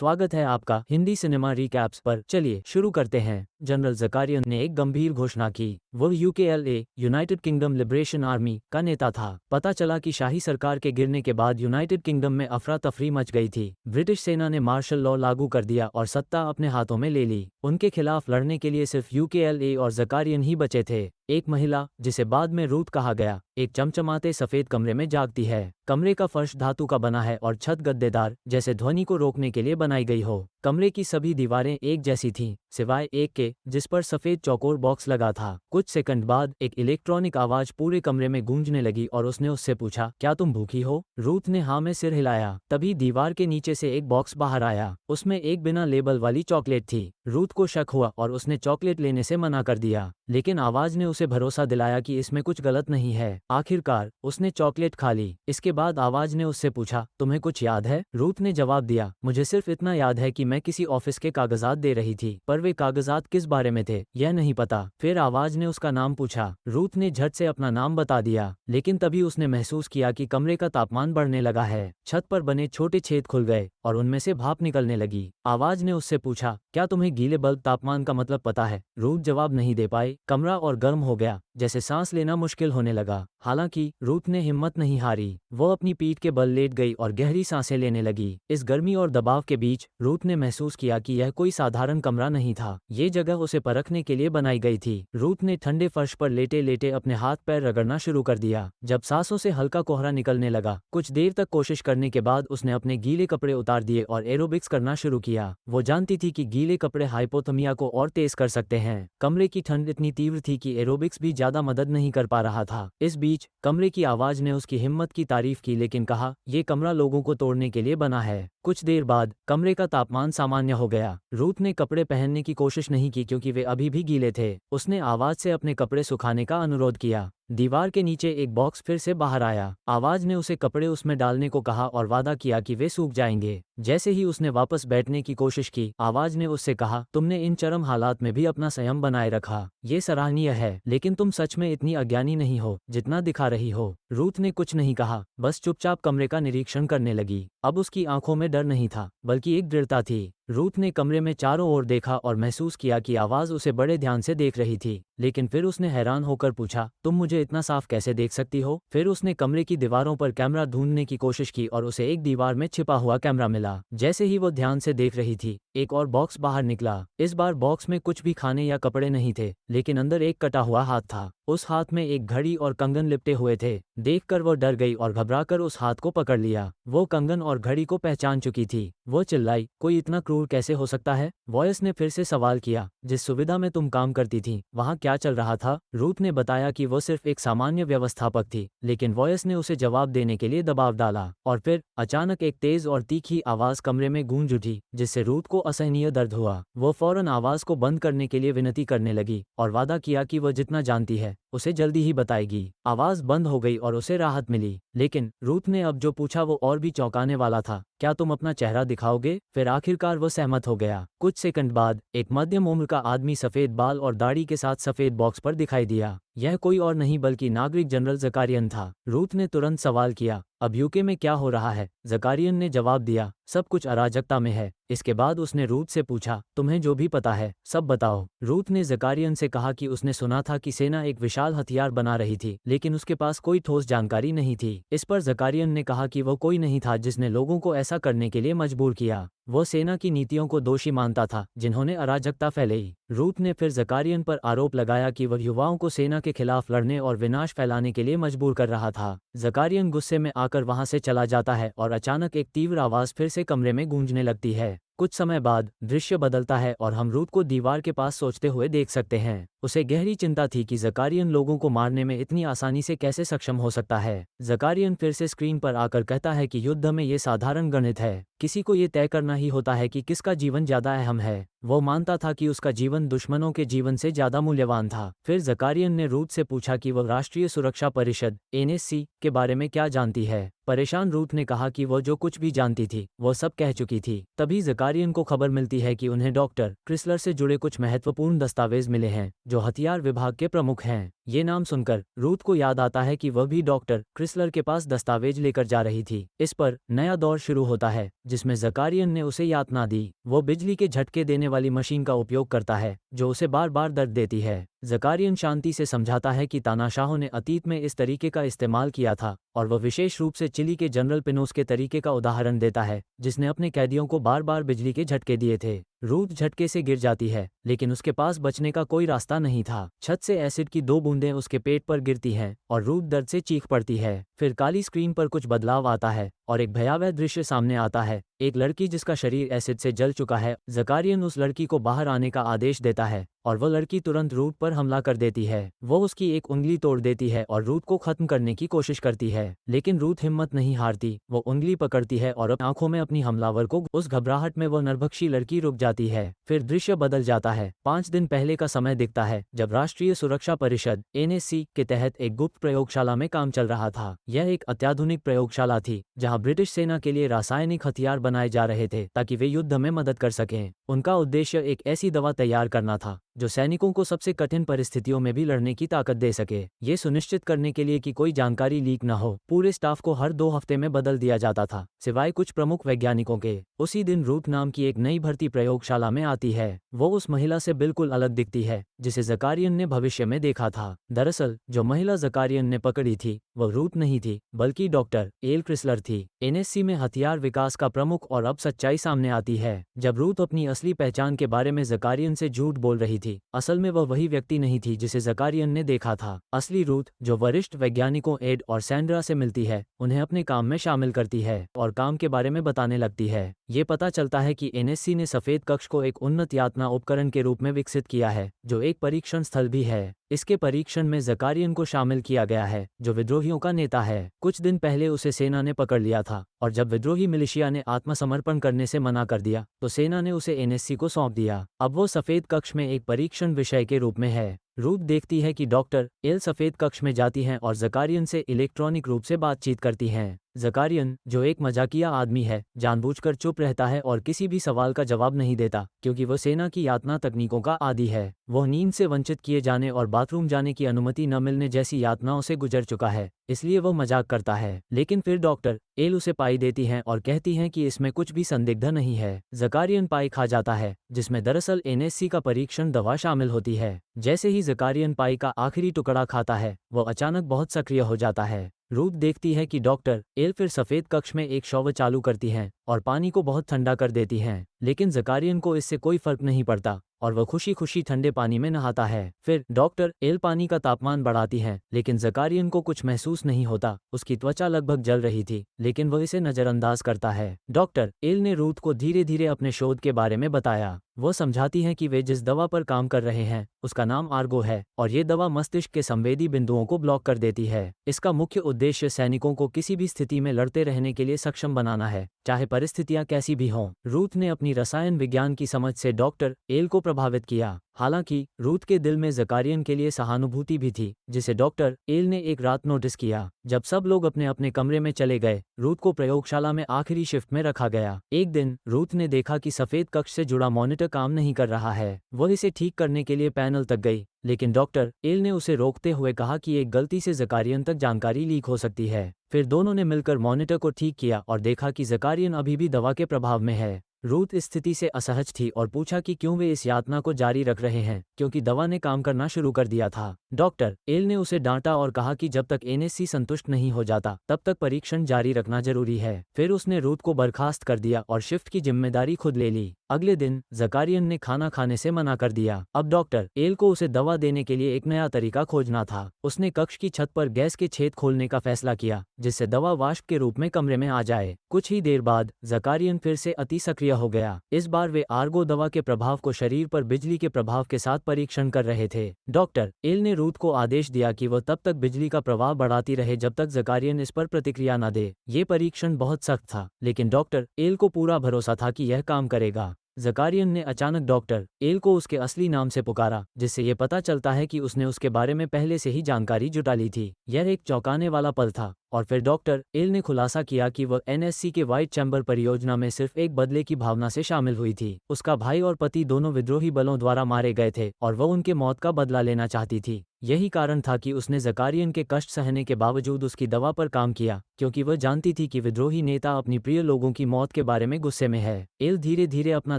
स्वागत है आपका हिंदी सिनेमा रिकैप्स पर। चलिए शुरू करते हैं। जनरल ज़कारियन ने एक गंभीर घोषणा की। वो यूकेएलए यूनाइटेड किंगडम लिबरेशन आर्मी का नेता था। पता चला कि शाही सरकार के गिरने के बाद यूनाइटेड किंगडम में अफरा तफरी मच गई थी। ब्रिटिश सेना ने मार्शल लॉ लागू कर दिया और सत्ता अपने हाथों में ले ली। उनके खिलाफ लड़ने के लिए सिर्फ यूकेएलए और ज़कारियन ही बचे थे। एक महिला, जिसे बाद में रूथ कहा गया, एक चमचमाते सफेद कमरे में जागती है। कमरे का फर्श धातु का बना है और छत गद्देदार, जैसे ध्वनि को रोकने के लिए बनाई गई हो। कमरे की सभी दीवारें एक जैसी थीं, सिवाय एक के जिस पर सफेद चौकोर बॉक्स लगा था। कुछ सेकंड बाद एक इलेक्ट्रॉनिक आवाज पूरे कमरे में गूंजने लगी और उसने उससे पूछा, क्या तुम भूखी हो? रूथ ने हाँ में सिर हिलाया। तभी दीवार के नीचे से एक बॉक्स बाहर आया। उसमें एक बिना लेबल वाली चॉकलेट थी। रूथ को शक हुआ और उसने चॉकलेट लेने से मना कर दिया, लेकिन आवाज ने उसे भरोसा दिलाया कि इसमें कुछ गलत नहीं है। आखिरकार उसने चॉकलेट खा ली। इसके बाद आवाज ने उससे पूछा, तुम्हें कुछ याद है? रूथ ने जवाब दिया, मुझे सिर्फ इतना याद है कि मैं किसी ऑफिस के कागजात दे रही थी, पर वे कागजात किस बारे में थे यह नहीं पता। फिर आवाज ने उसका नाम पूछा। रूथ ने झट से अपना नाम बता दिया, लेकिन तभी उसने महसूस किया कि कमरे का तापमान बढ़ने लगा है। छत पर बने छोटे छेद खुल गए और उनमें से भाप निकलने लगी। आवाज ने उससे पूछा, क्या तुम्हें गीले बल्ब तापमान का मतलब पता है? रूथ जवाब नहीं दे पाई। कमरा और गर्म हो गया, जैसे सांस लेना मुश्किल होने लगा। हालांकि रूथ ने हिम्मत नहीं हारी। वो अपनी पीठ के बल लेट गई और गहरी सांसें लेने लगी। इस गर्मी और दबाव के बीच रूथ ने महसूस किया कि यह कोई साधारण कमरा नहीं था। ये जगह उसे परखने के लिए बनाई गई थी। रूथ ने ठंडे फर्श पर लेटे लेटे अपने हाथ पैर रगड़ना शुरू कर दिया। जब सांसों से हल्का कोहरा निकलने लगा, कुछ देर तक कोशिश करने के बाद उसने अपने गीले कपड़े उतार दिए और एरोबिक्स करना शुरू किया। वो जानती थी कि गीले कपड़े हाइपोथर्मिया को और तेज कर सकते हैं। कमरे की ठंड इतनी तीव्र थी कि एरोबिक्स भी ज्यादा मदद नहीं कर पा रहा था। इस बीच कमरे की आवाज ने उसकी हिम्मत की तारीफ की, लेकिन कहा, ये कमरा लोगों को तोड़ने के लिए बना है। कुछ देर बाद कमरे का तापमान सामान्य हो गया। रूथ ने कपड़े पहनने की कोशिश नहीं की क्योंकि वे अभी भी गीले थे। उसने आवाज से अपने कपड़े सुखाने का अनुरोध किया। दीवार के नीचे एक बॉक्स फिर से बाहर आया। आवाज ने उसे कपड़े उसमें डालने को कहा और वादा किया कि वे सूख जाएंगे। जैसे ही उसने वापस बैठने की कोशिश की, आवाज ने उससे कहा, तुमने इन चरम हालात में भी अपना संयम बनाए रखा। ये सराहनीय है, लेकिन तुम सच में इतनी अज्ञानी नहीं हो जितना दिखा रही हो। रूथ ने कुछ नहीं कहा, बस चुपचाप कमरे का निरीक्षण करने लगी। अब उसकी आंखों में डर नहीं था, बल्कि एक दृढ़ता थी। रूथ ने कमरे में चारों ओर देखा और महसूस किया कि आवाज उसे बड़े ध्यान से देख रही थी। लेकिन फिर उसने हैरान होकर पूछा, तुम मुझे इतना साफ कैसे देख सकती हो? फिर उसने कमरे की दीवारों पर कैमरा ढूंढने की कोशिश की और उसे एक दीवार में छिपा हुआ कैमरा मिला। जैसे ही वो ध्यान से देख रही थी, एक और बॉक्स बाहर निकला। इस बार बॉक्स में कुछ भी खाने या कपड़े नहीं थे, लेकिन अंदर एक कटा हुआ हाथ था। उस हाथ में एक घड़ी और कंगन लिपटे हुए थे। देखकर वो डर गई और घबराकर उस हाथ को पकड़ लिया। वो कंगन और घड़ी को पहचान चुकी थी। वो चिल्लाई, कोई इतना क्रूर कैसे हो सकता है? वॉयस ने फिर से सवाल किया, जिस सुविधा में तुम काम करती थी वहाँ क्या चल रहा था? रूथ ने बताया कि वो सिर्फ एक सामान्य व्यवस्थापक थी, लेकिन वॉयस ने उसे जवाब देने के लिए दबाव डाला। और फिर अचानक एक तेज और तीखी आवाज कमरे में गूंज उठी, जिससे रूथ को असहनीय दर्द हुआ। वो फौरन आवाज को बंद करने के लिए विनती करने लगी और वादा किया कि वह जितना जानती है उसे जल्दी ही बताएगी। आवाज बंद हो गई और उसे राहत मिली, लेकिन रूथ ने अब जो पूछा वो और भी चौंकाने वाला था। क्या तुम अपना चेहरा दिखाओगे? फिर आखिरकार वो सहमत हो गया। कुछ सेकंड बाद एक मध्यम उम्र का आदमी सफेद बाल और दाढ़ी के साथ सफेद बॉक्स पर दिखाई दिया। यह कोई और नहीं बल्कि नागरिक जनरल ज़कारियन था। रूथ ने तुरंत सवाल किया, अब यूके में क्या हो रहा है? ज़कारियन ने जवाब दिया, सब कुछ अराजकता में है। इसके बाद उसने रूथ से पूछा, तुम्हें जो भी पता है सब बताओ। रूथ ने ज़कारियन से कहा कि उसने सुना था कि सेना एक विशाल हथियार बना रही थी, लेकिन उसके पास कोई ठोस जानकारी नहीं थी। इस पर ज़कारियन ने कहा कि वो कोई नहीं था जिसने लोगों को ऐसा करने के लिए मजबूर किया। वो सेना की नीतियों को दोषी मानता था जिन्होंने अराजकता फैलाई। रूथ ने फिर ज़कारियन पर आरोप लगाया कि वह युवाओं को सेना के खिलाफ लड़ने और विनाश फैलाने के लिए मजबूर कर रहा था। ज़कारियन गुस्से में आकर वहां से चला जाता है और अचानक एक तीव्र आवाज फिर से कमरे में गूंजने लगती है। कुछ समय बाद दृश्य बदलता है और हम रूथ को दीवार के पास सोचते हुए देख सकते हैं। उसे गहरी चिंता थी कि ज़कारियन लोगों को मारने में इतनी आसानी से कैसे सक्षम हो सकता है। ज़कारियन फिर से स्क्रीन पर आकर कहता है कि युद्ध में ये साधारण गणित है, किसी को ये तय करना ही होता है कि किसका जीवन ज्यादा अहम है। वो मानता था कि उसका जीवन दुश्मनों के जीवन से ज्यादा मूल्यवान था। फिर ज़कारियन ने रूथ से पूछा कि वह राष्ट्रीय सुरक्षा परिषद (एनएससी) के बारे में क्या जानती है। परेशान रूथ ने कहा कि वो जो कुछ भी जानती थी वो सब कह चुकी थी। तभी ज़कारियन को खबर मिलती है कि उन्हें डॉक्टर क्रिसलर से जुड़े कुछ महत्वपूर्ण दस्तावेज मिले हैं, जो हथियार विभाग के प्रमुख हैं। ये नाम सुनकर रूथ को याद आता है कि वह भी डॉक्टर क्रिसलर के पास दस्तावेज लेकर जा रही थी। इस पर नया दौर शुरू होता है जिसमें ज़कारियन ने उसे यातना दी। वो बिजली के झटके देने वाली मशीन का उपयोग करता है जो उसे बार बार दर्द देती है। ज़कारियन शांति से समझाता है कि तानाशाहों ने अतीत में इस तरीके का इस्तेमाल किया था और वह विशेष रूप से चिली के जनरल पिनोस के तरीके का उदाहरण देता है जिसने अपने कैदियों को बार बार बिजली के झटके दिए थे। रूथ झटके से गिर जाती है लेकिन उसके पास बचने का कोई रास्ता नहीं था। छत से एसिड की 2 बूंदें उसके पेट पर गिरती हैं और रूथ दर्द से चीख पड़ती है। फिर काली स्क्रीन पर कुछ बदलाव आता है और एक भयावह दृश्य सामने आता है, एक लड़की जिसका शरीर एसिड से जल चुका है। ज़कारियन उस लड़की को बाहर आने का आदेश देता है और वह लड़की तुरंत रूथ पर हमला कर देती है। वो उसकी एक उंगली तोड़ देती है और रूथ को खत्म करने की कोशिश करती है, लेकिन रूथ हिम्मत नहीं हारती। वो उंगली पकड़ती है और आंखों में अपनी हमलावर को उस घबराहट में वो नरभक्षी लड़की रुक जाती है। फिर दृश्य बदल जाता है। 5 दिन पहले का समय दिखता है जब राष्ट्रीय सुरक्षा परिषद (NSC) के तहत एक गुप्त प्रयोगशाला में काम चल रहा था। यह एक अत्याधुनिक प्रयोगशाला थी जहां ब्रिटिश सेना के लिए रासायनिक हथियार बनाए जा रहे थे ताकि वे युद्ध में मदद कर सकें। उनका उद्देश्य एक ऐसी दवा तैयार करना था जो सैनिकों को सबसे कठिन परिस्थितियों में भी लड़ने की ताकत दे सके। ये सुनिश्चित करने के लिए कि कोई जानकारी लीक न हो, पूरे स्टाफ को हर 2 हफ्ते में बदल दिया जाता था, सिवाय कुछ प्रमुख वैज्ञानिकों के। उसी दिन रूथ नाम की एक नई भर्ती प्रयोगशाला में आती है। वो उस महिला से बिल्कुल अलग दिखती है जिसे ज़कारियन ने भविष्य में देखा था। दरअसल जो महिला ज़कारियन ने पकड़ी थी वह रूथ नहीं थी बल्कि डॉक्टर एल क्रिसलर थी, NSC में हथियार विकास का प्रमुख। और अब सच्चाई सामने आती है जब रूथ अपनी असली पहचान के बारे में ज़कारियन से झूठ बोल रही थी। असल में वह वही व्यक्ति नहीं थी जिसे ज़कारियन ने देखा था। असली रूथ, जो वरिष्ठ वैज्ञानिकों एड और सैंड्रा से मिलती है, उन्हें अपने काम में शामिल करती है और काम के बारे में बताने लगती है। ये पता चलता है कि NSC ने सफेद कक्ष को एक उन्नत यातना उपकरण के रूप में विकसित किया है जो एक परीक्षण स्थल भी है। इसके परीक्षण में ज़कारियन को शामिल किया गया है जो विद्रोहियों का नेता है। कुछ दिन पहले उसे सेना ने पकड़ लिया था और जब विद्रोही मिलिशिया ने आत्मसमर्पण करने से मना कर दिया तो सेना ने उसे NSC को सौंप दिया। अब वो सफेद कक्ष में एक परीक्षण विषय के रूप में है। रूथ देखती है कि डॉक्टर एल सफेद कक्ष में जाती हैं और ज़कारियन से इलेक्ट्रॉनिक रूप से बातचीत करती हैं। ज़कारियन, जो एक मजाकिया आदमी है, जानबूझकर चुप रहता है और किसी भी सवाल का जवाब नहीं देता क्योंकि वह सेना की यातना तकनीकों का आदी है। वह नींद से वंचित किए जाने और बाथरूम जाने की अनुमति न मिलने जैसी यातनाओं से गुजर चुका है, इसलिए वह मजाक करता है। लेकिन फिर डॉक्टर एल उसे पाई देती हैं और कहती हैं कि इसमें कुछ भी संदिग्ध नहीं है। ज़कारियन पाई खा जाता है जिसमें दरअसल NSC का परीक्षण दवा शामिल होती है। जैसे ही ज़कारियन पाई का आखिरी टुकड़ा खाता है वो अचानक बहुत सक्रिय हो जाता है। रूथ देखती है कि डॉक्टर एल फिर सफेद कक्ष में एक शॉवर चालू करती हैं और पानी को बहुत ठंडा कर देती हैं, लेकिन ज़कारियन को इससे कोई फर्क नहीं पड़ता और वह खुशी खुशी ठंडे पानी में नहाता है। फिर डॉक्टर एल पानी का तापमान बढ़ाती हैं, लेकिन ज़कारियन को कुछ महसूस नहीं होता। उसकी त्वचा लगभग जल रही थी लेकिन वह इसे नज़रअंदाज करता है। डॉक्टर एल ने रूथ को धीरे धीरे अपने शोध के बारे में बताया। वो समझाती हैं कि वे जिस दवा पर काम कर रहे हैं उसका नाम आर्गो है और ये दवा मस्तिष्क के संवेदी बिंदुओं को ब्लॉक कर देती है। इसका मुख्य उद्देश्य सैनिकों को किसी भी स्थिति में लड़ते रहने के लिए सक्षम बनाना है, चाहे परिस्थितियां कैसी भी हों। रूथ ने अपनी रसायन विज्ञान की समझ से डॉक्टर एल को प्रभावित किया। हालांकि रूथ के दिल में ज़कारियन के लिए सहानुभूति भी थी, जिसे डॉक्टर एल ने एक रात नोटिस किया। जब सब लोग अपने अपने कमरे में चले गए, रूथ को प्रयोगशाला में आखिरी शिफ्ट में रखा गया। एक दिन रूथ ने देखा कि सफेद कक्ष से जुड़ा मॉनिटर काम नहीं कर रहा है। वह इसे ठीक करने के लिए पैनल तक गई, लेकिन डॉक्टर एल ने उसे रोकते हुए कहा कि एक गलती से ज़कारियन तक जानकारी लीक हो सकती है। फिर दोनों ने मिलकर मॉनिटर को ठीक किया और देखा कि ज़कारियन अभी भी दवा के प्रभाव में है। रूथ इस स्थिति से असहज थी और पूछा कि क्यों वे इस यातना को जारी रख रहे हैं, क्योंकि दवा ने काम करना शुरू कर दिया था। डॉक्टर एल ने उसे डांटा और कहा कि जब तक NSC संतुष्ट नहीं हो जाता तब तक परीक्षण जारी रखना जरूरी है। फिर उसने रूथ को बर्खास्त कर दिया और शिफ्ट की जिम्मेदारी खुद ले ली। अगले दिन ज़कारियन ने खाना खाने से मना कर दिया। अब डॉक्टर एल को उसे दवा देने के लिए एक नया तरीका खोजना था। उसने कक्ष की छत पर गैस के छेद खोलने का फैसला किया, जिससे दवा वाष्प के रूप में कमरे में आ जाए। कुछ ही देर बाद ज़कारियन फिर से अति सक्रिय हो गया। इस बार वे आर्गो दवा के प्रभाव को शरीर पर बिजली के प्रभाव के साथ परीक्षण कर रहे थे। डॉक्टर एल ने रूथ को आदेश दिया कि वह तब तक बिजली का प्रवाह बढ़ाती रहे जब तक ज़कारियन इस पर प्रतिक्रिया न दे। ये परीक्षण बहुत सख्त था, लेकिन डॉक्टर एल को पूरा भरोसा था कि यह काम करेगा। ज़कारियन ने अचानक डॉक्टर एल को उसके असली नाम से पुकारा, जिससे ये पता चलता है कि उसने उसके बारे में पहले से ही जानकारी जुटा ली थी। यह एक चौंकाने वाला पल था और फिर डॉक्टर एल ने खुलासा किया कि वह एनएससी के व्हाइट चैम्बर परियोजना में सिर्फ एक बदले की भावना से शामिल हुई थी। उसका भाई और पति दोनों विद्रोही बलों द्वारा मारे गए थे और वह उनके मौत का बदला लेना चाहती थी। यही कारण था कि उसने ज़कारियन के कष्ट सहने के बावजूद उसकी दवा पर काम किया, क्योंकि वह जानती थी कि विद्रोही नेता अपनी प्रिय लोगों की मौत के बारे में गुस्से में है। एल धीरे धीरे अपना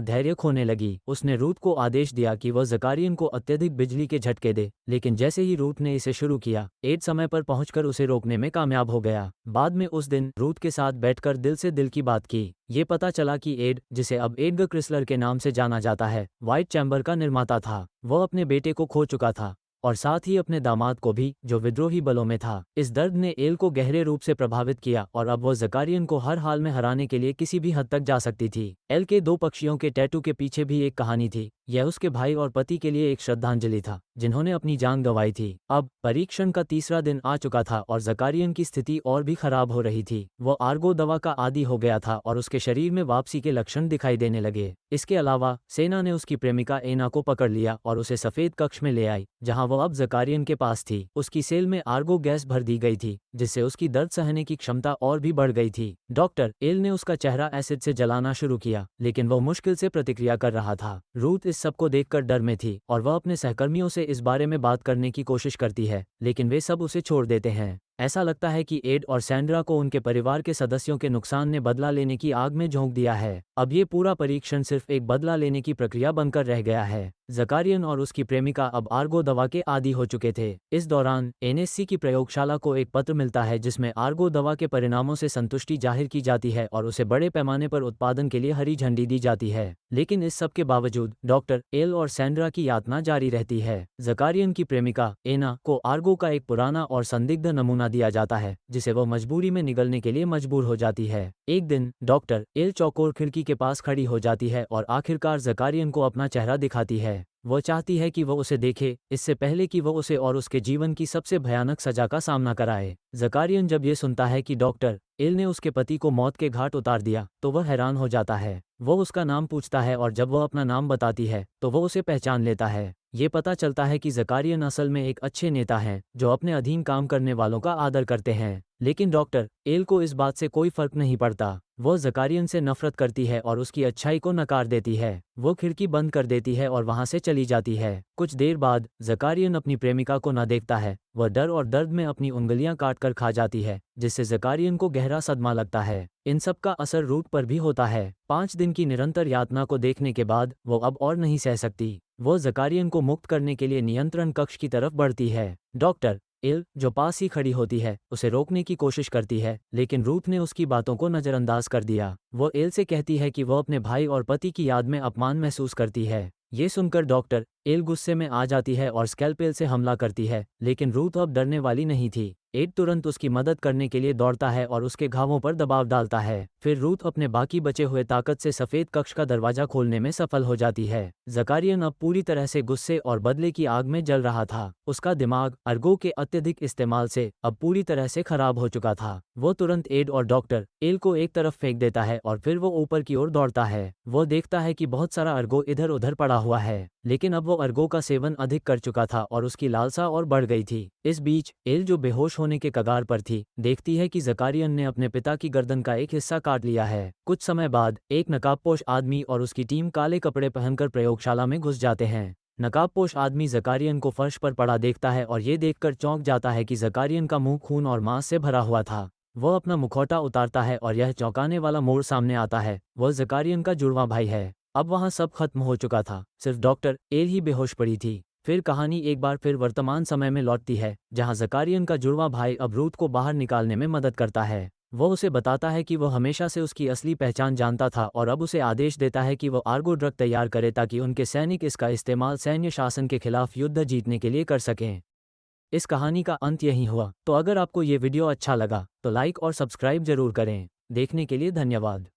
धैर्य खोने लगी। उसने रूथ को आदेश दिया कि वह ज़कारियन को अत्यधिक बिजली के झटके दे, लेकिन जैसे ही रूथ ने इसे शुरू किया, एड समय पर पहुंचकर उसे रोकने में कामयाब हो गया। बाद में उस दिन रूथ के साथ बैठकर दिल से दिल की बात की। ये पता चला कि एड, जिसे अब एडगर क्रिसलर के नाम से जाना जाता है, व्हाइट चैम्बर का निर्माता था। वह अपने बेटे को खो चुका था और साथ ही अपने दामाद को भी, जो विद्रोही बलों में था। इस दर्द ने एल को गहरे रूप से प्रभावित किया और अब वह ज़कारियन को हर हाल में हराने के लिए किसी भी हद तक जा सकती थी। एल के दो पक्षियों के टैटू के पीछे भी एक कहानी थी। यह उसके भाई और पति के लिए एक श्रद्धांजलि था, जिन्होंने अपनी जान गंवाई थी। अब परीक्षण का तीसरा दिन आ चुका था और ज़कारियन की स्थिति और भी खराब हो रही थी। वह आर्गो दवा का आदी हो गया था और उसके शरीर में वापसी के लक्षण दिखाई देने लगे। इसके अलावा सेना ने उसकी प्रेमिका एना को पकड़ लिया और उसे सफेद कक्ष में ले आई, जहां वह अब ज़कारियन के पास थी। उसकी सेल में आर्गो गैस भर दी गई थी, जिससे उसकी दर्द सहने की क्षमता और भी बढ़ गई थी। डॉक्टर एल ने उसका चेहरा एसिड से जलाना शुरू किया, लेकिन वह मुश्किल से प्रतिक्रिया कर रहा था। रूथ इस सब को देखकर डर में थी और वह अपने सहकर्मियों से इस बारे में बात करने की कोशिश करती है, लेकिन वे सब उसे छोड़ देते हैं। ऐसा लगता है कि एड और सैंड्रा को उनके परिवार के सदस्यों के नुकसान ने बदला लेने की आग में झोंक दिया है। अब ये पूरा परीक्षण सिर्फ एक बदला लेने की प्रक्रिया बनकर रह गया है। ज़कारियन और उसकी प्रेमिका अब आर्गो दवा के आदी हो चुके थे। इस दौरान एनएससी की प्रयोगशाला को एक पत्र मिलता है जिसमें आर्गो दवा के परिणामों से संतुष्टि जाहिर की जाती है और उसे बड़े पैमाने पर उत्पादन के लिए हरी झंडी दी जाती है। लेकिन इस सब के बावजूद डॉक्टर एल और सैंड्रा की यातना जारी रहती है। ज़कारियन की प्रेमिका एना को आर्गो का एक पुराना और संदिग्ध नमूना दिया जाता है, जिसे वह मजबूरी में निगलने के लिए मजबूर हो जाती है। एक दिन डॉक्टर एल चौकोर खिड़की के पास खड़ी हो जाती है और आखिरकार ज़कारियन को अपना चेहरा दिखाती है। वह चाहती है कि वह उसे देखे, इससे पहले कि वह उसे और उसके जीवन की सबसे भयानक सजा का सामना कराए। ज़कारियन जब ये सुनता है कि डॉक्टर एल ने उसके पति को मौत के घाट उतार दिया, तो वह हैरान हो जाता है। वह उसका नाम पूछता है और जब वह अपना नाम बताती है, तो वह उसे पहचान लेता है। ये पता चलता है कि ज़कारियन असल में एक अच्छे नेता हैं, जो अपने अधीन काम करने वालों का आदर करते हैं। लेकिन डॉक्टर एल को इस बात से कोई फर्क नहीं पड़ता। वह ज़कारियन से नफरत करती है और उसकी अच्छाई को नकार देती है। वो खिड़की बंद कर देती है और वहां से चली जाती है। कुछ देर बाद ज़कारियन अपनी प्रेमिका को न देखता है। वह डर और दर्द में अपनी उंगलियां काटकर खा जाती है, जिससे ज़कारियन को गहरा सदमा लगता है। इन सब का असर रूथ पर भी होता है। 5 दिन की निरंतर यातना को देखने के बाद वो अब और नहीं सह सकती। वो ज़कारियन को मुक्त करने के लिए नियंत्रण कक्ष की तरफ बढ़ती है। डॉक्टर एल, जो पास ही खड़ी होती है, उसे रोकने की कोशिश करती है, लेकिन रूथ ने उसकी बातों को नज़रअंदाज कर दिया। वो एल से कहती है कि वह अपने भाई और पति की याद में अपमान महसूस करती है। ये सुनकर डॉक्टर एल गुस्से में आ जाती है और स्कैल्पेल से हमला करती है, लेकिन रूथ अब डरने वाली नहीं थी। एड तुरंत उसकी मदद करने के लिए दौड़ता है और उसके घावों पर दबाव डालता है। फिर रूथ अपने बाकी बचे हुए ताकत से सफ़ेद कक्ष का दरवाजा खोलने में सफल हो जाती है। ज़कारियन अब पूरी तरह से गुस्से और बदले की आग में जल रहा था। उसका दिमाग अर्गो के अत्यधिक इस्तेमाल से अब पूरी तरह से खराब हो चुका था। वो तुरंत एड और डॉक्टर एल को एक तरफ फेंक देता है और फिर वो ऊपर की ओर दौड़ता है। वो देखता है कि बहुत सारा अर्गो इधर उधर पड़ा हुआ है, लेकिन अब वो अर्गो का सेवन अधिक कर चुका था और उसकी लालसा और बढ़ गई थी। इस बीच एल, जो बेहोश होने के कगार पर थी, देखती है कि ज़कारियन ने अपने पिता की गर्दन का एक हिस्सा काट लिया है। कुछ समय बाद एक नकाबपोश आदमी और उसकी टीम काले कपड़े पहनकर प्रयोगशाला में घुस जाते हैं। नकाबपोश आदमी ज़कारियन को फर्श पर पड़ा देखता है और ये देखकर चौंक जाता है कि ज़कारियन का मुंह खून और मांस से भरा हुआ था। वह अपना मुखौटा उतारता है और यह चौंकाने वाला मोड़ सामने आता है। वह ज़कारियन का जुड़वा भाई है। अब वहाँ सब खत्म हो चुका था, सिर्फ डॉक्टर एल ही बेहोश पड़ी थी। फिर कहानी एक बार फिर वर्तमान समय में लौटती है, जहाँ ज़कारियन का जुड़वा भाई अब रूथ को बाहर निकालने में मदद करता है। वह उसे बताता है कि वह हमेशा से उसकी असली पहचान जानता था और अब उसे आदेश देता है कि वह आर्गो ड्रग तैयार करे ताकि उनके सैनिक इसका इस्तेमाल सैन्य शासन के खिलाफ युद्ध जीतने के लिए कर सकें। इस कहानी का अंत यहीं हुआ। तो अगर आपको ये वीडियो अच्छा लगा तो लाइक और सब्सक्राइब जरूर करें। देखने के लिए धन्यवाद।